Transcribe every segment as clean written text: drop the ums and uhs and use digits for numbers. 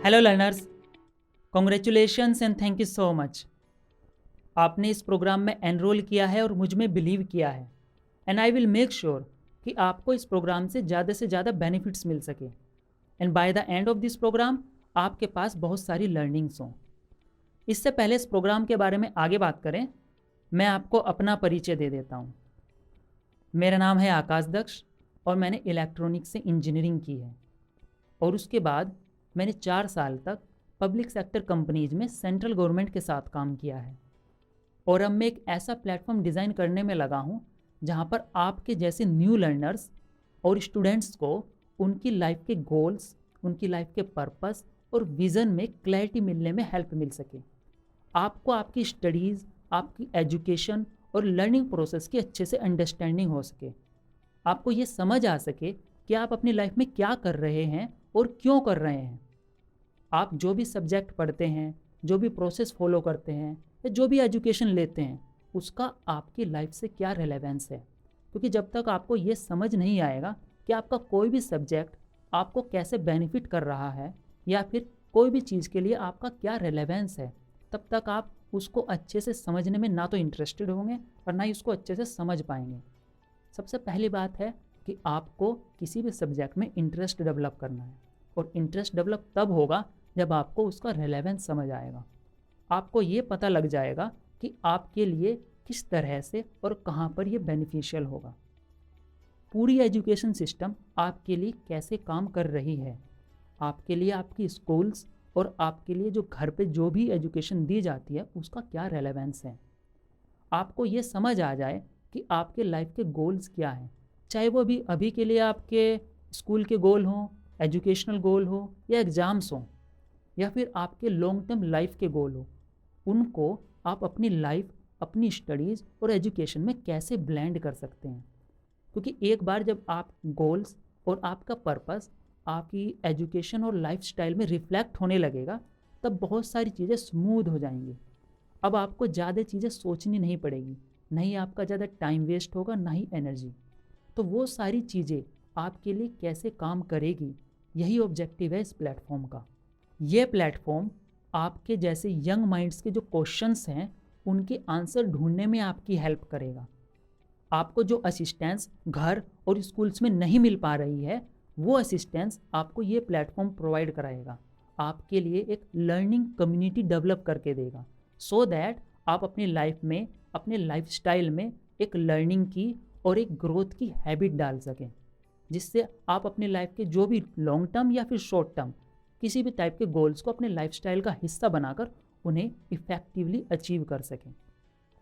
Hello learners, congratulations and thank you so much. आपने इस programme में एनरोल किया है और मुझ में बिलीव किया है and I will make sure कि आपको इस प्रोग्राम से ज़्यादा बेनिफिट्स मिल सके and by the end of this program आपके पास बहुत सारी लर्निंग्स हों। इससे पहले इस प्रोग्राम के बारे में आगे बात करें, मैं आपको अपना परिचय दे देता हूँ। मेरा नाम है आकाश दक्ष और मैंने इलेक्ट्रॉनिक्स से इंजीनियरिंग की है और उसके बाद मैंने 4 साल तक पब्लिक सेक्टर कंपनीज में सेंट्रल गवर्नमेंट के साथ काम किया है और अब मैं एक ऐसा प्लेटफॉर्म डिज़ाइन करने में लगा हूँ जहाँ पर आपके जैसे न्यू लर्नर्स और स्टूडेंट्स को उनकी लाइफ के गोल्स, उनकी लाइफ के पर्पस और विज़न में क्लैरिटी मिलने में हेल्प मिल सके। आपको आपकी स्टडीज़, आपकी एजुकेशन और लर्निंग प्रोसेस की अच्छे से अंडरस्टैंडिंग हो सके, आपको ये समझ आ सके कि आप अपनी लाइफ में क्या कर रहे हैं और क्यों कर रहे हैं। आप जो भी सब्जेक्ट पढ़ते हैं, जो भी प्रोसेस फॉलो करते हैं या जो भी एजुकेशन लेते हैं, उसका आपकी लाइफ से क्या रिलेवेंस है। क्योंकि जब तक आपको ये समझ नहीं आएगा कि आपका कोई भी सब्जेक्ट आपको कैसे बेनिफिट कर रहा है या फिर कोई भी चीज़ के लिए आपका क्या रिलेवेंस है, तब तक आप उसको अच्छे से समझने में ना तो इंटरेस्टेड होंगे और ना ही उसको अच्छे से समझ पाएंगे। सबसे पहली बात है कि आपको किसी भी सब्जेक्ट में इंटरेस्ट डेवलप करना है और इंटरेस्ट डेवलप तब होगा जब आपको उसका रेलेवेंस समझ आएगा। आपको ये पता लग जाएगा कि आपके लिए किस तरह से और कहाँ पर ये बेनिफिशियल होगा। पूरी एजुकेशन सिस्टम आपके लिए कैसे काम कर रही है, आपके लिए आपकी स्कूल्स और आपके लिए जो घर पे जो भी एजुकेशन दी जाती है उसका क्या रेलेवेंस है। आपको ये समझ आ जाए कि आपके लाइफ के गोल्स क्या हैं, चाहे वो भी अभी के लिए आपके स्कूल के गोल हों, एजुकेशनल गोल हो या एग्ज़ाम्स हों या फिर आपके लॉन्ग टर्म लाइफ के गोल हो, उनको आप अपनी लाइफ, अपनी स्टडीज़ और एजुकेशन में कैसे ब्लेंड कर सकते हैं। क्योंकि एक बार जब आप गोल्स और आपका पर्पस आपकी एजुकेशन और लाइफस्टाइल में रिफ्लेक्ट होने लगेगा, तब बहुत सारी चीज़ें स्मूथ हो जाएंगी। अब आपको ज़्यादा चीज़ें सोचनी नहीं पड़ेगी, ना ही आपका ज़्यादा टाइम वेस्ट होगा, ना ही एनर्जी। तो वो सारी चीज़ें आपके लिए कैसे काम करेगी, यही ऑब्जेक्टिव है इस प्लेटफॉर्म का। ये प्लेटफॉर्म आपके जैसे यंग माइंड्स के जो क्वेश्चंस हैं उनके आंसर ढूंढने में आपकी हेल्प करेगा। आपको जो असिस्टेंस घर और स्कूल्स में नहीं मिल पा रही है, वो असिस्टेंस आपको ये प्लेटफॉर्म प्रोवाइड कराएगा, आपके लिए एक लर्निंग कम्युनिटी डेवलप करके देगा, सो दैट आप अपनी लाइफ में, अपने लाइफस्टाइल में एक लर्निंग की और एक ग्रोथ की हैबिट डाल सकें, जिससे आप अपनी लाइफ के जो भी लॉन्ग टर्म या फिर शॉर्ट टर्म किसी भी टाइप के गोल्स को अपने लाइफस्टाइल का हिस्सा बनाकर उन्हें इफ़ेक्टिवली अचीव कर सकें।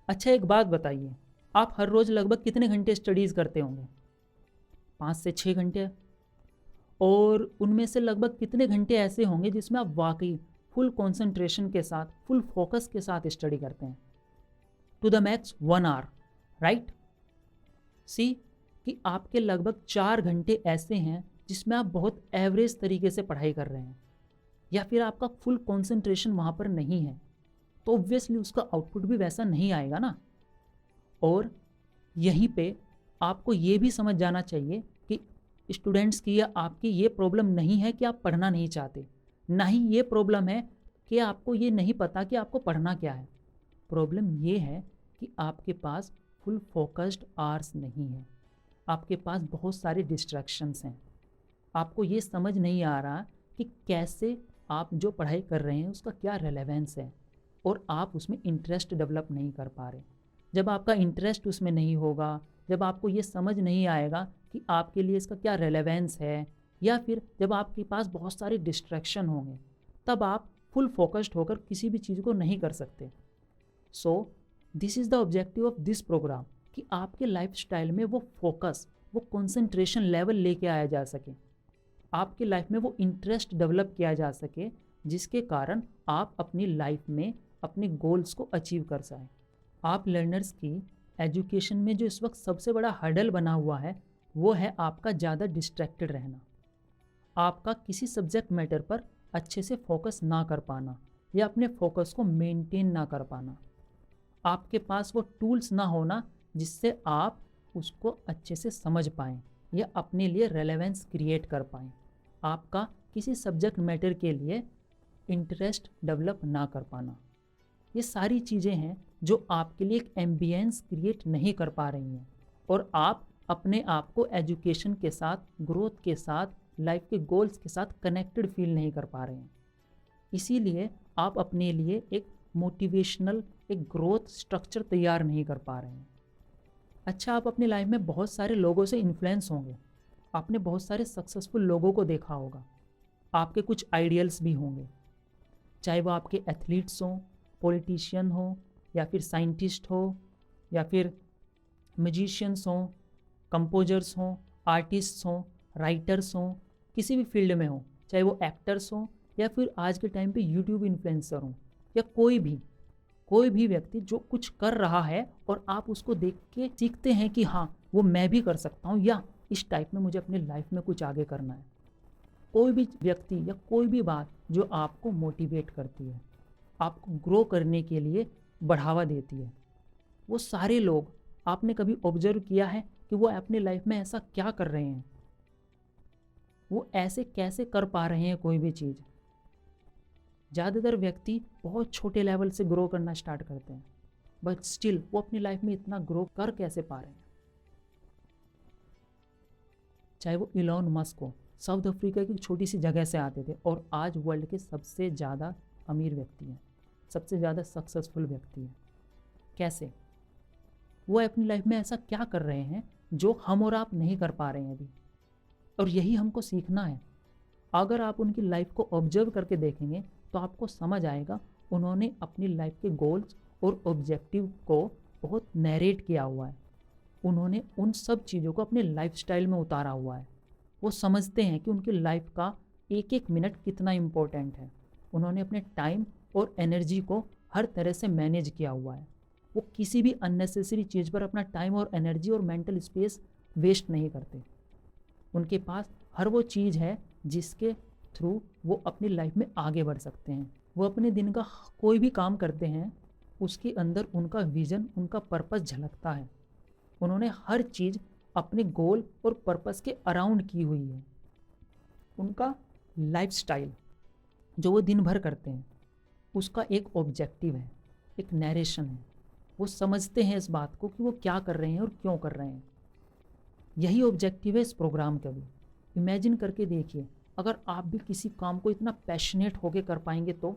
अच्छा, एक बात बताइए, आप हर रोज़ लगभग कितने घंटे स्टडीज़ करते होंगे? 5 से 6 घंटे। और उनमें से लगभग कितने घंटे ऐसे होंगे जिसमें आप वाकई फुल कंसंट्रेशन के साथ, फुल फोकस के साथ स्टडी करते हैं? To the max 1 hour, right? See कि आपके लगभग 4 घंटे ऐसे हैं जिसमें आप बहुत एवरेज तरीके से पढ़ाई कर रहे हैं या फिर आपका फुल कंसंट्रेशन वहाँ पर नहीं है, तो ऑब्वियसली उसका आउटपुट भी वैसा नहीं आएगा ना। और यहीं पे आपको ये भी समझ जाना चाहिए कि स्टूडेंट्स की या आपकी ये प्रॉब्लम नहीं है कि आप पढ़ना नहीं चाहते, ना ही ये प्रॉब्लम है कि आपको ये नहीं पता कि आपको पढ़ना क्या है। प्रॉब्लम ये है कि आपके पास फुल फोकस्ड आवर्स नहीं है, आपके पास बहुत सारे डिस्ट्रैक्शंस हैं। आपको ये समझ नहीं आ रहा कि कैसे आप जो पढ़ाई कर रहे हैं उसका क्या रेलेवेंस है और आप उसमें इंटरेस्ट डेवलप नहीं कर पा रहे। जब आपका इंटरेस्ट उसमें नहीं होगा, जब आपको ये समझ नहीं आएगा कि आपके लिए इसका क्या रेलेवेंस है, या फिर जब आपके पास बहुत सारे डिस्ट्रैक्शन होंगे, तब आप फुल फोकस्ड होकर किसी भी चीज़ को नहीं कर सकते। So this is the objective of this program कि आपके लाइफस्टाइल में वो फोकस, वो कंसंट्रेशन लेवल लेके आया जा सके, आपकी लाइफ में वो इंटरेस्ट डेवलप किया जा सके, जिसके कारण आप अपनी लाइफ में अपने गोल्स को अचीव कर सकें। आप लर्नर्स की एजुकेशन में जो इस वक्त सबसे बड़ा हर्डल बना हुआ है वो है आपका ज़्यादा डिस्ट्रैक्टेड रहना, आपका किसी सब्जेक्ट मैटर पर अच्छे से फोकस ना कर पाना या अपने फोकस को मेंटेन ना कर पाना, आपके पास वो टूल्स ना होना जिससे आप उसको अच्छे से समझ पाएँ या अपने लिए रेलेवेंस क्रिएट कर पाएँ। आपका किसी सब्जेक्ट मैटर के लिए इंटरेस्ट डेवलप ना कर पाना, ये सारी चीज़ें हैं जो आपके लिए एक एम्बियंस क्रिएट नहीं कर पा रही हैं और आप अपने आप को एजुकेशन के साथ, ग्रोथ के साथ, लाइफ के गोल्स के साथ कनेक्टेड फील नहीं कर पा रहे हैं। इसीलिए आप अपने लिए एक मोटिवेशनल, एक ग्रोथ स्ट्रक्चर तैयार नहीं कर पा रहे हैं। अच्छा, आप अपनी लाइफ में बहुत सारे लोगों से इन्फ्लुएंस होंगे, आपने बहुत सारे सक्सेसफुल लोगों को देखा होगा, आपके कुछ आइडियल्स भी होंगे, चाहे वो आपके एथलीट्स हों, पॉलिटिशियन हो, या फिर साइंटिस्ट हो, या फिर म्यूजिशियंस हों, कंपोजर्स हों, आर्टिस्ट्स हों, राइटर्स हों, किसी भी फील्ड में हो, चाहे वो एक्टर्स हों या फिर आज के टाइम पे यूट्यूब इन्फ्लुएंसर हों, या कोई भी व्यक्ति जो कुछ कर रहा है और आप उसको देख के सीखते हैं कि हाँ, वो मैं भी कर सकता हूँ, या इस टाइप में मुझे अपनी लाइफ में कुछ आगे करना है। कोई भी व्यक्ति या कोई भी बात जो आपको मोटिवेट करती है, आपको ग्रो करने के लिए बढ़ावा देती है, वो सारे लोग आपने कभी ऑब्जर्व किया है कि वो अपनी लाइफ में ऐसा क्या कर रहे हैं, वो ऐसे कैसे कर पा रहे हैं कोई भी चीज़। ज़्यादातर व्यक्ति बहुत छोटे लेवल से ग्रो करना स्टार्ट करते हैं, बट स्टिल वो अपनी लाइफ में इतना ग्रो कर कैसे पा रहे हैं। चाहे वो इलॉन मस्क हो, साउथ अफ्रीका की छोटी सी जगह से आते थे और आज वर्ल्ड के सबसे ज़्यादा अमीर व्यक्ति हैं, सबसे ज़्यादा सक्सेसफुल व्यक्ति हैं। कैसे? वो अपनी लाइफ में ऐसा क्या कर रहे हैं जो हम और आप नहीं कर पा रहे हैं अभी, और यही हमको सीखना है। अगर आप उनकी लाइफ को ऑब्जर्व करके देखेंगे तो आपको समझ आएगा उन्होंने अपनी लाइफ के गोल्स और ऑब्जेक्टिव को बहुत नैरेट किया हुआ है। उन्होंने उन सब चीज़ों को अपने लाइफस्टाइल में उतारा हुआ है। वो समझते हैं कि उनकी लाइफ का एक एक मिनट कितना इम्पोर्टेंट है। उन्होंने अपने टाइम और एनर्जी को हर तरह से मैनेज किया हुआ है। वो किसी भी अननेसेसरी चीज़ पर अपना टाइम और एनर्जी और मेंटल स्पेस वेस्ट नहीं करते। उनके पास हर वो चीज़ है जिसके थ्रू वो अपनी लाइफ में आगे बढ़ सकते हैं। वो अपने दिन का कोई भी काम करते हैं, उसके अंदर उनका विज़न, उनका पर्पस झलकता है। उन्होंने हर चीज़ अपने गोल और पर्पस के अराउंड की हुई है। उनका लाइफस्टाइल जो वो दिन भर करते हैं, उसका एक ऑब्जेक्टिव है, एक नैरेशन है। वो समझते हैं इस बात को कि वो क्या कर रहे हैं और क्यों कर रहे हैं। यही ऑब्जेक्टिव है इस प्रोग्राम का भी। इमेजिन करके देखिए, अगर आप भी किसी काम को इतना पैशनेट होके कर पाएंगे तो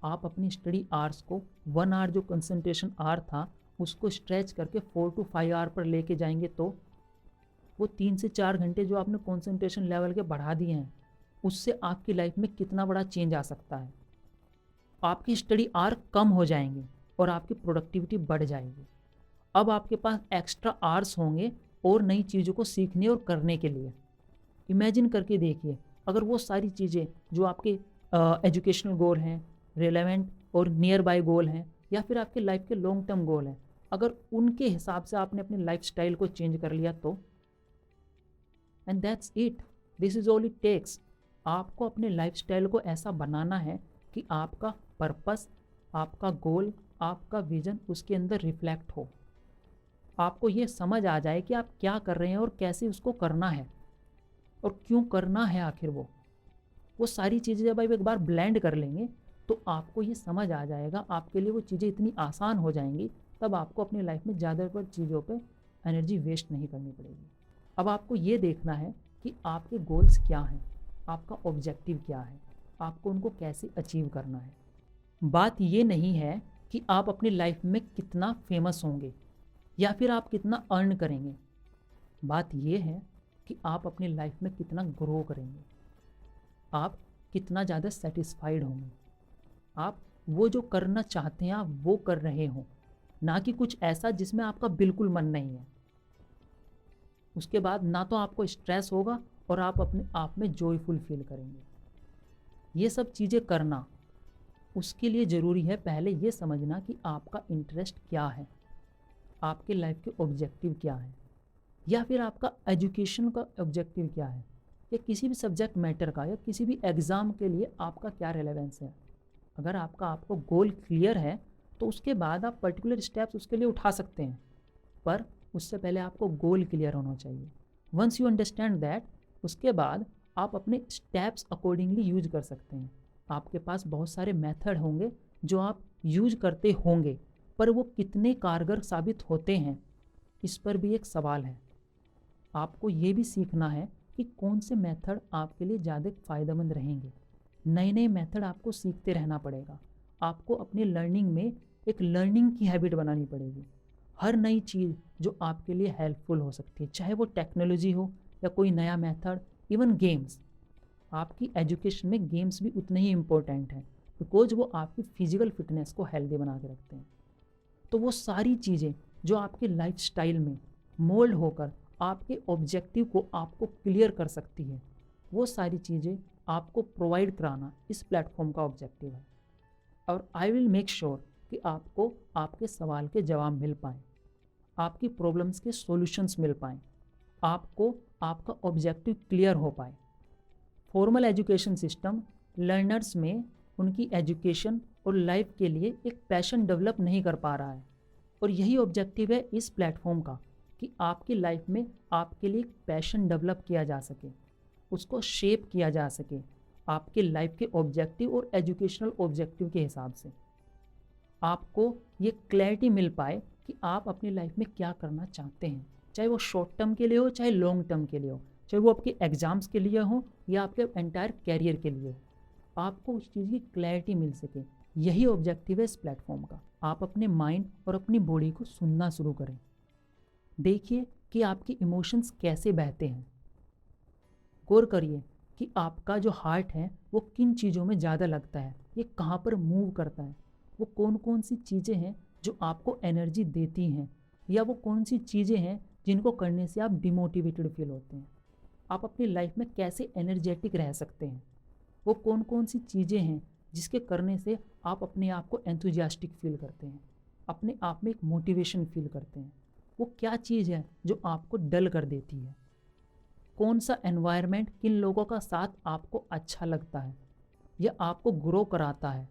आप अपनी स्टडी आवर्स को 1 आवर जो कंसंट्रेशन आवर था उसको स्ट्रेच करके 4 to 5 आवर पर लेके जाएंगे तो वो 3 से 4 घंटे जो आपने कंसंट्रेशन लेवल के बढ़ा दिए हैं, उससे आपकी लाइफ में कितना बड़ा चेंज आ सकता है। आपकी स्टडी आवर कम हो जाएंगे और आपकी प्रोडक्टिविटी बढ़ जाएगी। अब आपके पास एक्स्ट्रा आवर्स होंगे और नई चीज़ों को सीखने और करने के लिए। इमेजिन करके देखिए, अगर वो सारी चीज़ें जो आपके एजुकेशनल गोल हैं, रेलेवेंट और नियर बाय गोल हैं, या फिर आपके लाइफ के लॉन्ग टर्म गोल हैं, अगर उनके हिसाब से आपने अपने लाइफस्टाइल को चेंज कर लिया तो, and that's it, this is all it takes. आपको अपने लाइफस्टाइल को ऐसा बनाना है कि आपका पर्पस, आपका गोल, आपका विजन उसके अंदर रिफ्लेक्ट हो। आपको ये समझ आ जाए कि आप क्या कर रहे हैं और कैसे उसको करना है और क्यों करना है आखिर। वो सारी चीज़ें जब आप एक बार ब्लेंड कर लेंगे तो आपको ये समझ आ जाएगा, आपके लिए वो चीज़ें इतनी आसान हो जाएंगी, तब आपको अपनी लाइफ में ज़्यादातर चीज़ों पे एनर्जी वेस्ट नहीं करनी पड़ेगी। अब आपको ये देखना है कि आपके गोल्स क्या हैं, आपका ऑब्जेक्टिव क्या है, आपको उनको कैसे अचीव करना है। बात ये नहीं है कि आप अपनी लाइफ में कितना फेमस होंगे या फिर आप कितना अर्न करेंगे। बात ये है कि आप अपनी लाइफ में कितना ग्रो करेंगे, आप कितना ज़्यादा सेटिस्फाइड होंगे, आप वो जो करना चाहते हैं आप वो कर रहे हो, ना कि कुछ ऐसा जिसमें आपका बिल्कुल मन नहीं है। उसके बाद ना तो आपको स्ट्रेस होगा और आप अपने आप में जॉयफुल फील करेंगे। ये सब चीज़ें करना, उसके लिए ज़रूरी है पहले ये समझना कि आपका इंटरेस्ट क्या है, आपके लाइफ के ऑब्जेक्टिव क्या है, या फिर आपका एजुकेशन का ऑब्जेक्टिव क्या है, या किसी भी सब्जेक्ट मैटर का, या किसी भी एग्ज़ाम के लिए आपका क्या रेलेवेंस है। अगर आपको गोल क्लियर है तो उसके बाद आप पर्टिकुलर स्टेप्स उसके लिए उठा सकते हैं, पर उससे पहले आपको गोल क्लियर होना चाहिए। वंस यू अंडरस्टैंड दैट, उसके बाद आप अपने स्टेप्स अकॉर्डिंगली यूज कर सकते हैं। आपके पास बहुत सारे मेथड होंगे जो आप यूज करते होंगे, पर वो कितने कारगर साबित होते हैं इस पर भी एक सवाल है। आपको ये भी सीखना है कि कौन से मेथड आपके लिए ज़्यादा फ़ायदेमंद रहेंगे। नए नए मेथड आपको सीखते रहना पड़ेगा। आपको अपनी लर्निंग में एक लर्निंग की हैबिट बनानी पड़ेगी। हर नई चीज़ जो आपके लिए हेल्पफुल हो सकती है, चाहे वो टेक्नोलॉजी हो या कोई नया मेथड, इवन गेम्स। आपकी एजुकेशन में गेम्स भी उतने ही इम्पोर्टेंट हैं, बिकॉज वो आपकी फिजिकल फिटनेस को हेल्दी बना के रखते हैं। तो वो सारी चीज़ें जो आपके लाइफस्टाइल में मोल्ड होकर आपके ऑब्जेक्टिव को आपको क्लियर कर सकती है, वो सारी चीज़ें आपको प्रोवाइड कराना इस प्लेटफॉर्म का ऑब्जेक्टिव है। और आई विल मेक श्योर कि आपको आपके सवाल के जवाब मिल पाएँ, आपकी प्रॉब्लम्स के सॉल्यूशंस मिल पाएँ, आपको आपका ऑब्जेक्टिव क्लियर हो पाए। फॉर्मल एजुकेशन सिस्टम लर्नर्स में उनकी एजुकेशन और लाइफ के लिए एक पैशन डेवलप नहीं कर पा रहा है, और यही ऑब्जेक्टिव है इस प्लेटफॉर्म का कि आपकी लाइफ में आपके लिए एक पैशन डेवलप किया जा सके, उसको शेप किया जा सके आपके लाइफ के ऑब्जेक्टिव और एजुकेशनल ऑब्जेक्टिव के हिसाब से। आपको ये क्लैरिटी मिल पाए कि आप अपनी लाइफ में क्या करना चाहते हैं, चाहे वो शॉर्ट टर्म के लिए हो, चाहे लॉन्ग टर्म के लिए हो, चाहे वो आपके एग्ज़ाम्स के लिए हो या आपके एंटायर कैरियर के लिए हो। आपको उस चीज़ की क्लैरिटी मिल सके, यही ऑब्जेक्टिव है इस प्लेटफॉर्म का। आप अपने माइंड और अपनी बॉडी को सुनना शुरू करें। देखिए कि आपके इमोशंस कैसे बहते हैं। गौर करिए कि आपका जो हार्ट है वो किन चीज़ों में ज़्यादा लगता है, ये कहाँ पर मूव करता है, वो कौन कौन सी चीज़ें हैं जो आपको एनर्जी देती हैं, या वो कौन सी चीज़ें हैं जिनको करने से आप डिमोटिवेटेड फील होते हैं। आप अपनी लाइफ में कैसे एनर्जेटिक रह सकते हैं, वो कौन कौन सी चीज़ें हैं जिसके करने से आप अपने आप को एंथुजियास्टिक फील करते हैं, अपने आप में एक मोटिवेशन फील करते हैं। वो क्या चीज़ है जो आपको डल कर देती है। कौन सा एनवायरनमेंट, किन लोगों का साथ आपको अच्छा लगता है, या आपको ग्रो कराता है,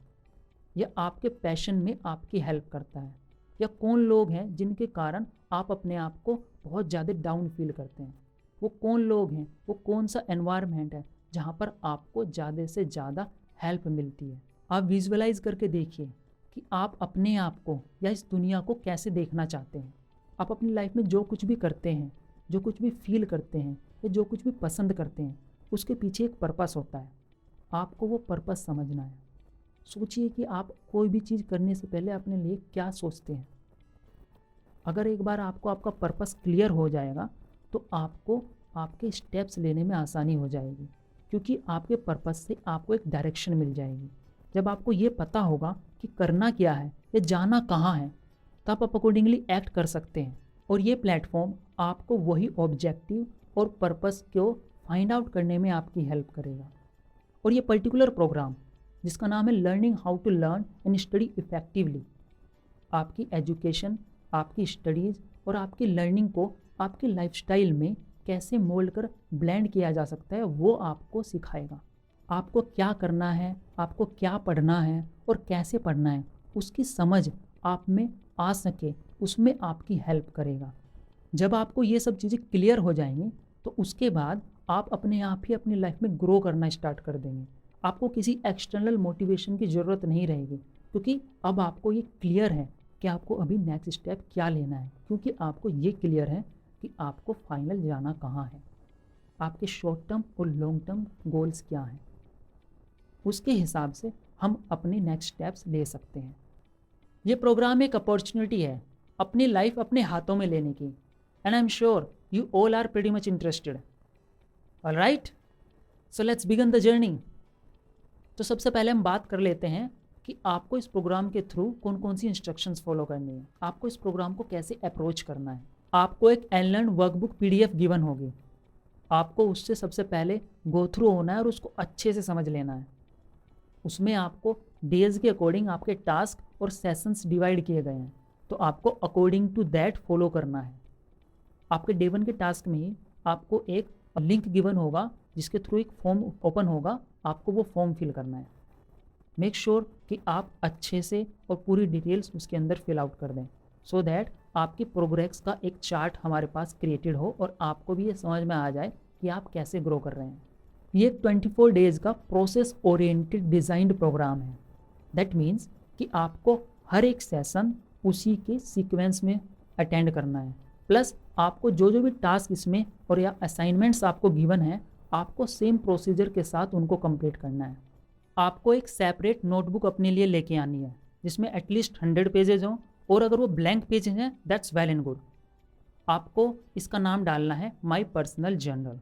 या आपके पैशन में आपकी हेल्प करता है, या कौन लोग हैं जिनके कारण आप अपने आप को बहुत ज़्यादा डाउन फील करते हैं। वो कौन लोग हैं, वो कौन सा एनवायरनमेंट है जहाँ पर आपको ज़्यादा से ज़्यादा हेल्प मिलती है। आप विजुअलाइज करके देखिए कि आप अपने आप को या इस दुनिया को कैसे देखना चाहते हैं। आप अपनी लाइफ में जो कुछ भी करते हैं, जो कुछ भी फील करते हैं, या जो कुछ भी पसंद करते हैं, उसके पीछे एक पर्पस होता है। आपको वो पर्पस समझना है। सोचिए कि आप कोई भी चीज़ करने से पहले अपने लिए क्या सोचते हैं। अगर एक बार आपको आपका पर्पस क्लियर हो जाएगा तो आपको आपके स्टेप्स लेने में आसानी हो जाएगी, क्योंकि आपके पर्पस से आपको एक डायरेक्शन मिल जाएगी। जब आपको ये पता होगा कि करना क्या है या जाना कहाँ है, तब आप अकॉर्डिंगली एक्ट कर सकते हैं। और ये प्लेटफॉर्म आपको वही ऑब्जेक्टिव और पर्पस को फाइंड आउट करने में आपकी हेल्प करेगा। और ये पर्टिकुलर प्रोग्राम जिसका नाम है learning how to learn and study effectively, आपकी एजुकेशन, आपकी स्टडीज़ और आपकी लर्निंग को आपकी लाइफस्टाइल में कैसे मोल्ड कर ब्लेंड किया जा सकता है, वो आपको सिखाएगा। आपको क्या करना है, आपको क्या पढ़ना है और कैसे पढ़ना है, उसकी समझ आप में आ सके, उसमें आपकी हेल्प करेगा। जब आपको ये सब चीज़ें क्लियर हो जाएंगी तो उसके बाद आप अपने आप ही अपनी लाइफ में ग्रो करना स्टार्ट कर देंगे। आपको किसी एक्सटर्नल मोटिवेशन की ज़रूरत नहीं रहेगी, क्योंकि अब आपको ये क्लियर है कि आपको अभी नेक्स्ट स्टेप क्या लेना है, क्योंकि आपको ये क्लियर है कि आपको फाइनल जाना कहाँ है, आपके शॉर्ट टर्म और लॉन्ग टर्म गोल्स क्या हैं। उसके हिसाब से हम अपने नेक्स्ट स्टेप्स ले सकते हैं। ये प्रोग्राम एक अपॉर्चुनिटी है अपनी लाइफ अपने हाथों में लेने की, and I am sure you all are pretty much interested. Alright, so let's begin the journey. तो सबसे पहले हम बात कर लेते हैं कि आपको इस प्रोग्राम के थ्रू कौन कौन सी इंस्ट्रक्शंस फॉलो करनी है, आपको इस प्रोग्राम को कैसे अप्रोच करना है। आपको एक एनलर्न वर्कबुक PDF गिवन होगी, आपको उससे सबसे पहले गो थ्रू होना है और उसको अच्छे से समझ लेना है। उसमें आपको डेज के अकॉर्डिंग आपके टास्क और सेशंस डिवाइड किए गए हैं, तो आपको अकॉर्डिंग टू दैट फॉलो करना है। आपके डे 1 के टास्क में ही आपको एक लिंक गिवन होगा जिसके थ्रू एक फॉर्म ओपन होगा, आपको वो फॉर्म फिल करना है। मेक श्योर कि आप अच्छे से और पूरी डिटेल्स उसके अंदर फिल आउट कर दें, सो दैट आपकी प्रोग्रेस का एक चार्ट हमारे पास क्रिएटेड हो और आपको भी ये समझ में आ जाए कि आप कैसे ग्रो कर रहे हैं। ये 24 डेज़ का प्रोसेस ओरिएंटेड डिज़ाइंड प्रोग्राम है। दैट मीन्स कि आपको हर एक सेशन उसी के सीक्वेंस में अटेंड करना है, प्लस आपको जो जो भी टास्क इसमें और या असाइनमेंट्स आपको गिवन है, आपको सेम प्रोसीजर के साथ उनको कंप्लीट करना है। आपको एक सेपरेट नोटबुक अपने लिए लेके आनी है जिसमें एटलीस्ट 100 पेजेज हों, और अगर वो ब्लैंक पेजेज हैं दैट्स वेल एंड गुड। आपको इसका नाम डालना है माई पर्सनल जर्नल।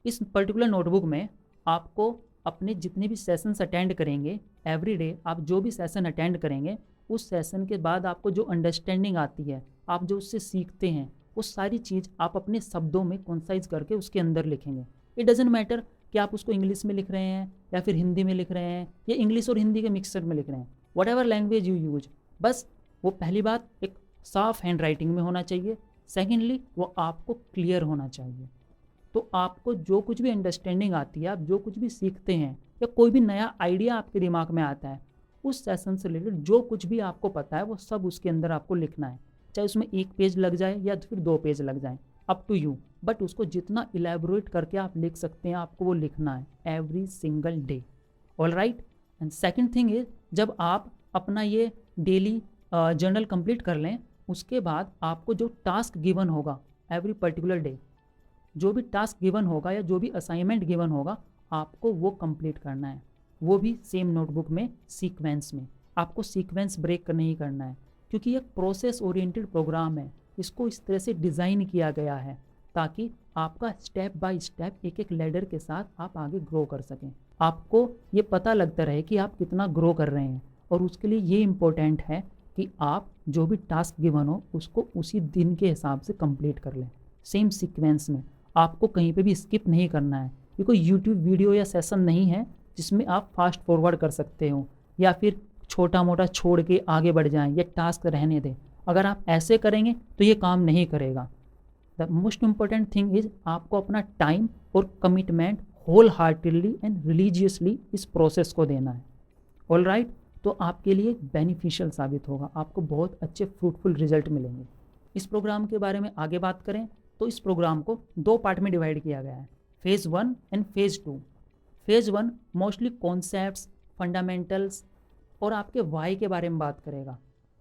इस पर्टिकुलर नोटबुक में आपको अपने जितने भी सेशंस अटेंड करेंगे, एवरी डे आप जो भी सेशन अटेंड करेंगे, उस सेशन के बाद आपको जो अंडरस्टैंडिंग आती है, आप जो उससे सीखते हैं, वो सारी चीज़ आप अपने शब्दों में कॉन्साइज करके उसके अंदर लिखेंगे। इट डजेंट मैटर कि आप उसको इंग्लिश में लिख रहे हैं या फिर हिंदी में लिख रहे हैं या इंग्लिश और हिंदी के मिक्सर में लिख रहे हैं, what ever language you use. बस वो पहली बात एक साफ हैंड राइटिंग में होना चाहिए। सेकेंडली वो आपको क्लियर होना चाहिए। तो आपको जो कुछ भी अंडरस्टैंडिंग आती है, आप जो कुछ भी सीखते हैं या कोई भी नया आइडिया आपके दिमाग में आता है, उस सेशन से रिलेटेड जो कुछ भी आपको पता है वो सब उसके अंदर आपको लिखना है। चाहे उसमें 1 पेज लग जाए या फिर 2 पेज लग जाए, अप टू यू, बट उसको जितना इलेबोरेट करके आप लिख सकते हैं आपको वो लिखना है every single day. All right. And second thing is, जब आप अपना ये डेली जर्नल कंप्लीट कर लें, उसके बाद आपको जो टास्क गिवन होगा एवरी पर्टिकुलर डे, जो भी टास्क गिवन होगा या जो भी असाइनमेंट गिवन होगा, आपको वो कंप्लीट करना है, वो भी सेम नोटबुक में सीक्वेंस में। आपको सीक्वेंस ब्रेक नहीं करना है, क्योंकि एक प्रोसेस ओरिएंटेड प्रोग्राम है। इसको इस तरह से डिज़ाइन किया गया है ताकि आपका स्टेप बाय स्टेप एक एक लैडर के साथ आप आगे ग्रो कर सकें। आपको ये पता लगता रहे कि आप कितना ग्रो कर रहे हैं, और उसके लिए ये इम्पोर्टेंट है कि आप जो भी टास्क गिवन हो उसको उसी दिन के हिसाब से कंप्लीट कर लें, सेम सीक्वेंस में। आपको कहीं पे भी स्किप नहीं करना है। ये कोई यूट्यूब वीडियो या सेशन नहीं है जिसमें आप फास्ट फॉरवर्ड कर सकते हो या फिर छोटा मोटा छोड़ के आगे बढ़ जाएं या टास्क रहने दें। अगर आप ऐसे करेंगे तो ये काम नहीं करेगा। The most important thing is, आपको अपना टाइम और commitment whole heartedly and religiously इस प्रोसेस को देना है। All right. तो आपके लिए बेनिफिशियल साबित होगा, आपको बहुत अच्छे फ्रूटफुल रिजल्ट मिलेंगे। इस प्रोग्राम के बारे में आगे बात करें तो इस प्रोग्राम को 2 पार्ट में डिवाइड किया गया है, phase 1 and phase 2। Phase 1 mostly concepts, fundamentals और आपके वाई के बारे में बात करेगा।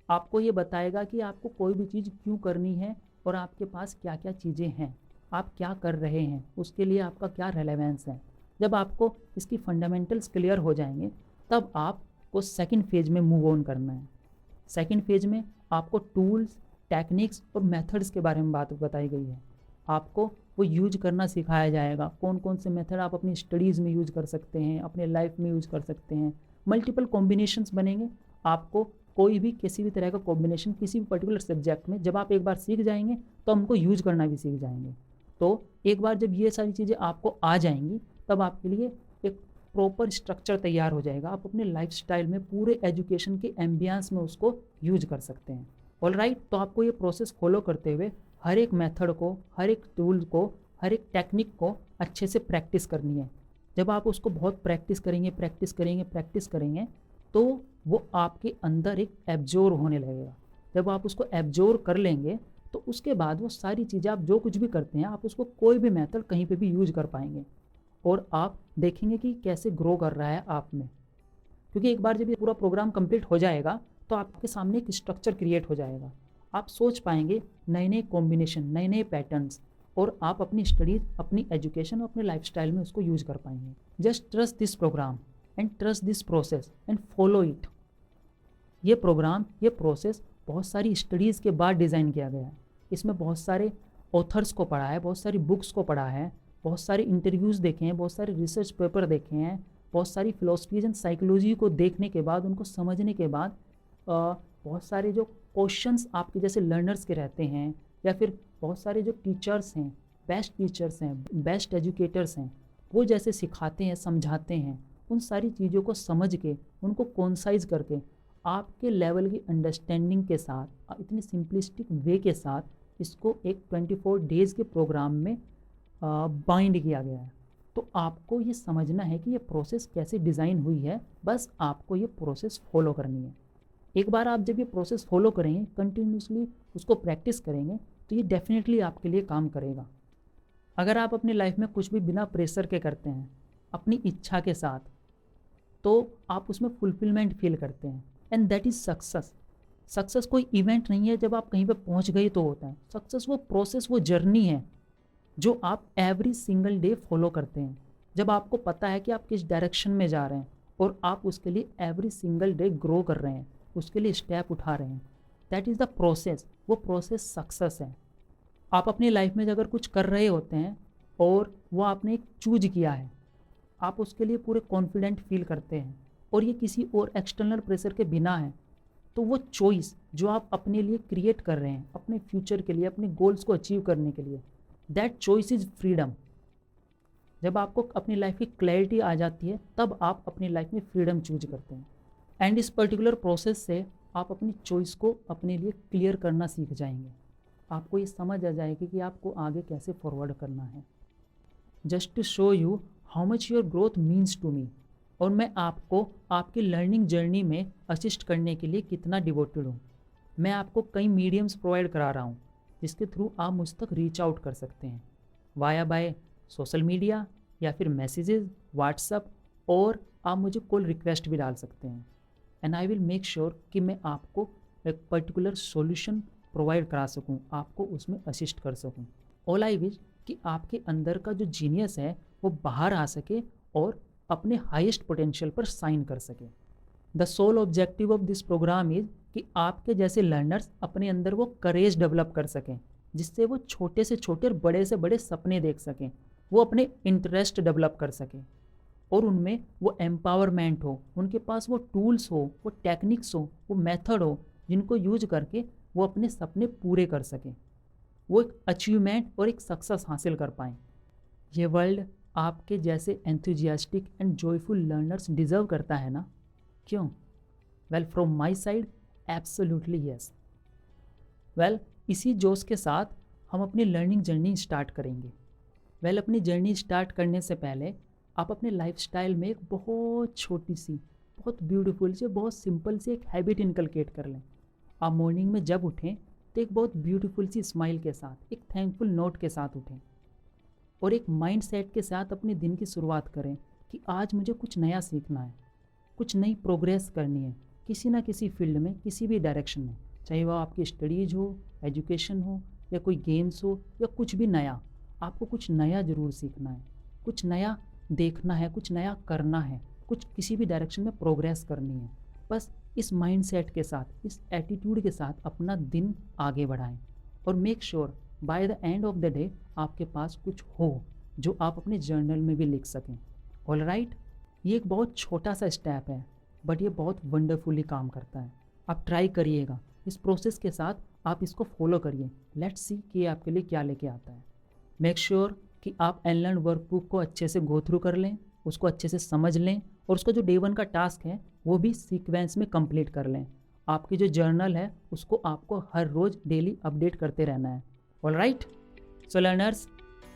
आपको ये बताएगा कि आपको कोई भी चीज़ क्यों करनी है और आपके पास क्या क्या चीज़ें हैं, आप क्या कर रहे हैं, उसके लिए आपका क्या रेलेवेंस है। जब आपको इसकी फंडामेंटल्स क्लियर हो जाएंगे, तब आपको सेकंड फेज़ में मूव ऑन करना है। सेकंड फेज़ में आपको टूल्स, टेक्निक्स और मेथड्स के बारे में बात बताई गई है। आपको वो यूज करना सिखाया जाएगा, कौन कौन से मेथड आप अपनी स्टडीज़ में यूज कर सकते हैं, अपने लाइफ में यूज कर सकते हैं। मल्टीपल कॉम्बिनेशंस बनेंगे। आपको कोई भी किसी भी तरह का कॉम्बिनेशन किसी भी पर्टिकुलर सब्जेक्ट में जब आप एक बार सीख जाएंगे तो हमको यूज करना भी सीख जाएंगे। तो एक बार जब ये सारी चीज़ें आपको आ जाएंगी, तब आपके लिए एक प्रॉपर स्ट्रक्चर तैयार हो जाएगा। आप अपने लाइफस्टाइल में पूरे एजुकेशन के एम्बियंस में उसको यूज कर सकते हैं। All right. तो आपको ये प्रोसेस फॉलो करते हुए हर एक मेथड को, हर एक टूल को, हर एक टेक्निक को अच्छे से प्रैक्टिस करनी है। जब आप उसको बहुत प्रैक्टिस करेंगे तो वो आपके अंदर एक एब्जॉर्ब होने लगेगा। जब आप उसको एब्जॉर्ब कर लेंगे तो उसके बाद वो सारी चीज़ें आप जो कुछ भी करते हैं, आप उसको कोई भी मेथड कहीं पे भी यूज कर पाएंगे और आप देखेंगे कि कैसे ग्रो कर रहा है आप में। क्योंकि एक बार जब ये पूरा प्रोग्राम कंप्लीट हो जाएगा तो आपके सामने एक स्ट्रक्चर क्रिएट हो जाएगा। आप सोच पाएंगे नए नए कॉम्बिनेशन, नए नए पैटर्न्स, और आप अपनी स्टडीज, अपनी एजुकेशन और अपने लाइफस्टाइल में उसको यूज कर पाएंगे। Just trust this program and trust this process and follow it. ये प्रोग्राम, ये प्रोसेस बहुत सारी स्टडीज़ के बाद डिज़ाइन किया गया है। इसमें बहुत सारे ऑथर्स को पढ़ा है, बहुत सारी बुक्स को पढ़ा है, बहुत सारे इंटरव्यूज़ देखे हैं, बहुत सारे रिसर्च पेपर देखे हैं, बहुत सारी फिलोसफीज एंड साइकोलॉजी को देखने के बाद, उनको समझने के बाद, बहुत सारे जो क्वेश्चंस आपके जैसे लर्नर्स के रहते हैं या फिर बहुत सारे जो टीचर्स हैं, बेस्ट टीचर्स हैं, बेस्ट एजुकेटर्स हैं, वो जैसे सिखाते हैं, समझाते हैं, उन सारी चीज़ों को समझ के, उनको कॉन्साइज करके आपके लेवल की अंडरस्टैंडिंग के साथ, इतनी सिंपलिस्टिक वे के साथ इसको एक 24 डेज़ के प्रोग्राम में बाइंड किया गया है। तो आपको ये समझना है कि ये प्रोसेस कैसे डिज़ाइन हुई है, बस आपको ये प्रोसेस फॉलो करनी है। एक बार आप जब ये प्रोसेस फॉलो करेंगे, कंटिन्यूसली उसको प्रैक्टिस करेंगे, तो ये डेफिनेटली आपके लिए काम करेगा। अगर आप अपनी लाइफ में कुछ भी बिना प्रेशर के करते हैं, अपनी इच्छा के साथ, तो आप उसमें फुलफिलमेंट फील करते हैं, and that is success. Success कोई इवेंट नहीं है जब आप कहीं पे पहुंच गए तो होता है। सक्सेस वो प्रोसेस, वो जर्नी है जो आप एवरी सिंगल डे फॉलो करते हैं। जब आपको पता है कि आप किस डायरेक्शन में जा रहे हैं और आप उसके लिए एवरी सिंगल डे ग्रो कर रहे हैं, उसके लिए स्टेप उठा रहे हैं, दैट इज़ द प्रोसेस। वो प्रोसेस सक्सेस है। आप अपनी लाइफ में अगर कुछ कर रहे होते हैं और वो आपने एक चूज किया है, आप उसके लिए पूरे कॉन्फिडेंट फील करते हैं और ये किसी और एक्सटर्नल प्रेशर के बिना है, तो वो चॉइस जो आप अपने लिए क्रिएट कर रहे हैं, अपने फ्यूचर के लिए, अपने गोल्स को अचीव करने के लिए, दैट चॉइस इज़ फ्रीडम। जब आपको अपनी लाइफ की क्लैरिटी आ जाती है, तब आप अपनी लाइफ में फ्रीडम चूज करते हैं, एंड इस पर्टिकुलर प्रोसेस से आप अपनी चॉइस को अपने लिए क्लियर करना सीख जाएंगे। आपको ये समझ आ जाएगी कि आपको आगे कैसे फॉरवर्ड करना है। Just to show you how much your growth means to me, और मैं आपको आपकी लर्निंग जर्नी में असिस्ट करने के लिए कितना डिवोटेड हूँ। मैं आपको कई मीडियम्स प्रोवाइड करा रहा हूँ जिसके थ्रू आप मुझ तक रीच आउट कर सकते हैं, वाया बाय सोशल मीडिया या फिर मैसेजेस, व्हाट्सअप, और आप मुझे कॉल रिक्वेस्ट भी डाल सकते हैं, and I will make sure कि मैं आपको एक पर्टिकुलर सॉल्यूशन प्रोवाइड करा सकूं, आपको उसमें असिस्ट कर सकूं। ऑल आई विश कि आपके अंदर का जो जीनियस है वो बाहर आ सके और अपने हाईएस्ट पोटेंशियल पर साइन कर सके। The sole objective of this program is कि आपके जैसे लर्नर्स अपने अंदर वो करेज डेवलप कर सकें, जिससे वो छोटे से छोटे और बड़े से बड़े सपने देख सकें, वो अपने इंटरेस्ट डेवलप कर सकें और उनमें वो एम्पावरमेंट हो, उनके पास वो टूल्स हो, वो टेक्निक्स हो, वो मेथड हो जिनको यूज करके वो अपने सपने पूरे कर सकें, वो एक अचीवमेंट और एक सक्सेस हासिल कर पाएँ। ये वर्ल्ड आपके जैसे enthusiastic and joyful learners deserve करता है ना? क्यों? Well, from my side absolutely yes. Well, इसी जोश के साथ हम अपनी लर्निंग जर्नी स्टार्ट करेंगे। वेल, अपनी जर्नी स्टार्ट करने से पहले आप अपने लाइफस्टाइल में एक बहुत छोटी सी, बहुत ब्यूटीफुल सी, बहुत सिंपल सी एक हैबिट इनकलकेट कर लें। आप मॉर्निंग में जब उठें तो एक बहुत ब्यूटीफुल सी स्माइल के साथ, एक थैंकफुल नोट के साथ उठें और एक माइंड सेट के साथ अपने दिन की शुरुआत करें कि आज मुझे कुछ नया सीखना है, कुछ नई प्रोग्रेस करनी है किसी ना किसी फील्ड में, किसी भी डायरेक्शन में, चाहे वह आपकी स्टडीज़ हो, एजुकेशन हो, या कोई गेम्स हो, या कुछ भी नया। आपको कुछ नया ज़रूर सीखना है, कुछ नया देखना है, कुछ नया करना है, कुछ किसी भी डायरेक्शन में प्रोग्रेस करनी है। बस इस माइंड सेट के साथ, इस एटीट्यूड के साथ अपना दिन आगे बढ़ाएं और make sure bye the end of the day आपके पास कुछ हो जो आप अपने जर्नल में भी लिख सकें। ऑल राइट, ये एक बहुत छोटा सा स्टेप है बट ये बहुत वंडरफुली काम करता है। आप ट्राई करिएगा, इस प्रोसेस के साथ आप इसको फॉलो करिए। लेट्स सी कि ये आपके लिए क्या लेके आता है। मेक श्योर कि आप एनलर्न वर्कबुक को अच्छे से गो थ्रू कर लें, उसको अच्छे से समझ लें और उसका जो डे 1 का टास्क है वो भी सीक्वेंस में कंप्लीट कर लें। आपकी जो जर्नल है उसको आपको हर रोज़ डेली अपडेट करते रहना है। All right? So learners,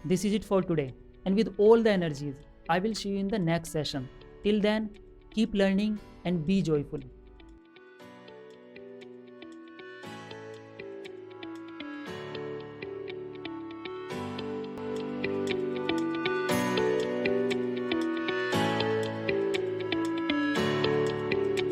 this is it for today. And with all the energies, I will see you in the next session. Till then, keep learning and be joyful.